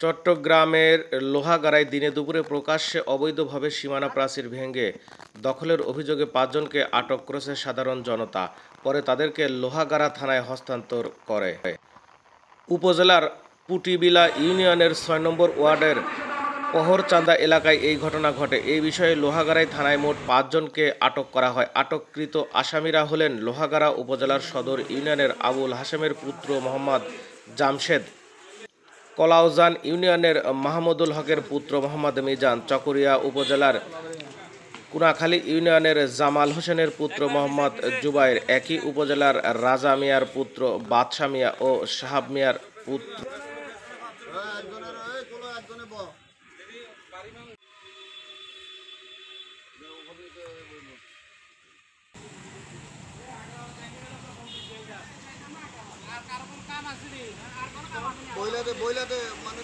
চট্টগ্রামের লোহাগাড়ায় দিনে দুপুরে প্রকাশ্যে অবৈধভাবে সীমানা প্রাচীর ভেঙে দখলের অভিযোগে ৫ জনকে আটক করেছে সাধারণ জনতা। পরে তাদেরকে লোহাগাড়া থানায় হস্তান্তর করে। উপজেলার পুটিবিলা ইউনিয়নের ৬ নম্বর ওয়ার্ডের পহরচান্দা এলাকায় এই ঘটনা ঘটে। এই বিষয়ে লোহাগাড়াই থানায় মোট ৫ জনকে আটক করা হয়। আটককৃত আসামিরা হলেন লোহাগাড়া উপজেলার সদর ইউনিয়নের আবুল হাশেমের পুত্র মোহাম্মদ জামশেদ, কলাউজান ইউনিয়নের মাহমুদুল হকের পুত্র মোহাম্মদ মিজান, চকরিয়া উপজেলার কুনাখালী ইউনিয়নের জামাল হোসেনের পুত্র মোহাম্মদ জুবায়ের, একই উপজেলার রাজা মিয়ার পুত্র বাদশা মিয়া ও সাহাব মিয়ার পুত্র। বইলাতে বইলাতে মানে